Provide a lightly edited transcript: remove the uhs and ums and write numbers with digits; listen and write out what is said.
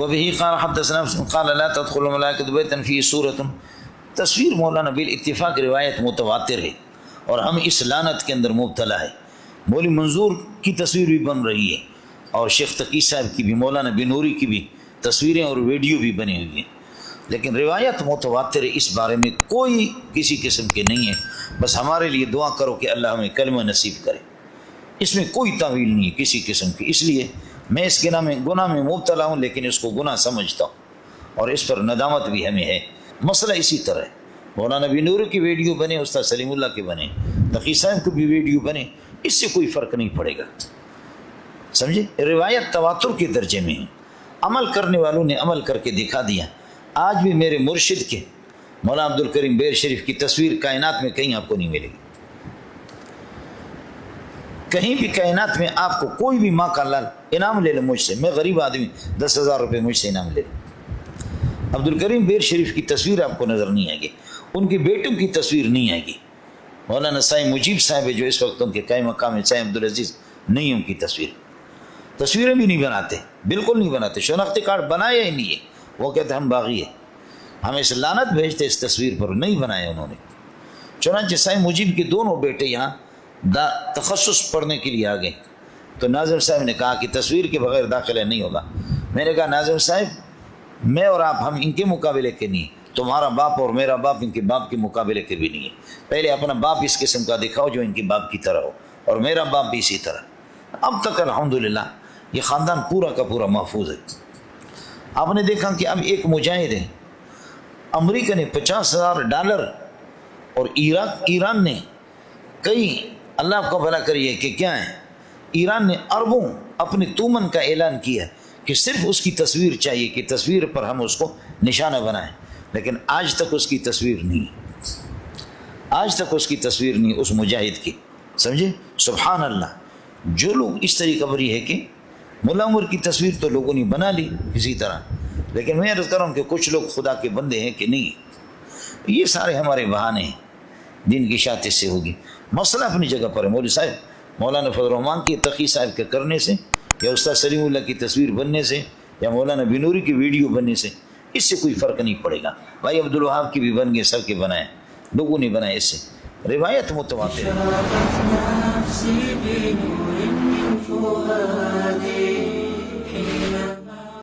وبه قال حدثنا قال لا تدخل الملائکۃ بیتا فیہ صورۃ. تصویر مولانا بالاتفاق روایت متواتر ہے اور ہم اس لعنت کے اندر مبتلا ہے. مولوی منظور کی تصویر بھی بن رہی ہے اور شیخ تقی صاحب کی بھی، مولانا بنوری کی بھی تصویریں اور ویڈیو بھی بنی ہوئی ہیں، لیکن روایت متواتر ہے، اس بارے میں کوئی کسی قسم کے نہیں ہے. بس ہمارے لیے دعا کرو کہ اللہ ہمیں کلمہ نصیب کرے. اس میں کوئی تعویل نہیں ہے کسی قسم کی. اس لیے میں اس گناہ میں مبتلا ہوں، لیکن اس کو گناہ سمجھتا ہوں اور اس پر ندامت بھی ہمیں ہے. مسئلہ اسی طرح ہے. مولانا بنوری کی ویڈیو بنے، استاد سلیم اللہ کے بنے، تقی صاحب کو بھی ویڈیو بنے، اس سے کوئی فرق نہیں پڑے گا. سمجھے؟ روایت تواتر کے درجے میں ہے. عمل کرنے والوں نے عمل کر کے دکھا دیا. آج بھی میرے مرشد کے مولانا عبد الکریم بیر شریف کی تصویر کائنات میں کہیں آپ کو نہیں ملے گی. کہیں بھی کائنات میں آپ کو کوئی بھی ماں کا لال انعام لے لے مجھ سے، میں غریب آدمی، 10,000 روپے مجھ سے انعام لے لے. عبد الکریم بیر شریف کی تصویر آپ کو نظر نہیں آئے گی، ان کی بیٹوں کی تصویر نہیں آئے گی. مولانا سائیں مجیب صاحب ہے جو اس وقت ان کے قائم مقام ہے، سائیں عبدالعزیز، نہیں ان کی تصویریں بھی نہیں بناتے، بالکل نہیں بناتے. شناختی کارڈ بنایا ہی نہیں ہے. وہ کہتے ہم باغی ہیں، ہم اس لعنت بھیجتے اس تصویر پر، نہیں بنایا انہوں نے. چنانچہ سائیں مجیب کے دونوں بیٹے یہاں تخصص پڑھنے کے لیے آ گئے تو ناظم صاحب نے کہا کہ تصویر کے بغیر داخلہ نہیں ہوگا. میں نے کہا ناظم صاحب میں اور آپ ہم ان کے مقابلے کے نہیں، تمہارا باپ اور میرا باپ ان کے باپ کے مقابلے کے بھی نہیں ہے. پہلے اپنا باپ اس قسم کا دکھاؤ جو ان کے باپ کی طرح ہو، اور میرا باپ بھی اسی طرح. اب تک الحمدللہ یہ خاندان پورا کا پورا محفوظ ہے. آپ نے دیکھا کہ اب ایک مجاہد ہے، امریکہ نے $50,000 اور ایران نے کئی، اللہ آپ کو بھلا کریے کہ کیا ہے، ایران نے اربوں اپنے تومن کا اعلان کیا کہ صرف اس کی تصویر چاہیے کہ تصویر پر ہم اس کو نشانہ بنائیں. لیکن آج تک اس کی تصویر نہیں، آج تک اس کی تصویر نہیں اس مجاہد کی. سمجھے؟ سبحان اللہ. جو لوگ اس طریقہ پر یہ ہے کہ ملا عمر کی تصویر تو لوگوں نے بنا لی کسی طرح، لیکن میں عرض کر رہا ہوں کہ کچھ لوگ خدا کے بندے ہیں کہ نہیں. یہ سارے ہمارے بہانے ہیں، دین کی اشاعت سے ہوگی. مسئلہ اپنی جگہ پر ہے. مولوی صاحب مولانا فضل الرحمان کی تقی صاحب کے کرنے سے، یا استاد سلیم اللہ کی تصویر بننے سے، یا مولانا بنوری کی ویڈیو بننے سے اس سے کوئی فرق نہیں پڑے گا. بھائی عبدالوہاب کی بھی بن گئے، سب کے بنائے، لوگوں نے بنائے. اس سے روایت متواتر ہے.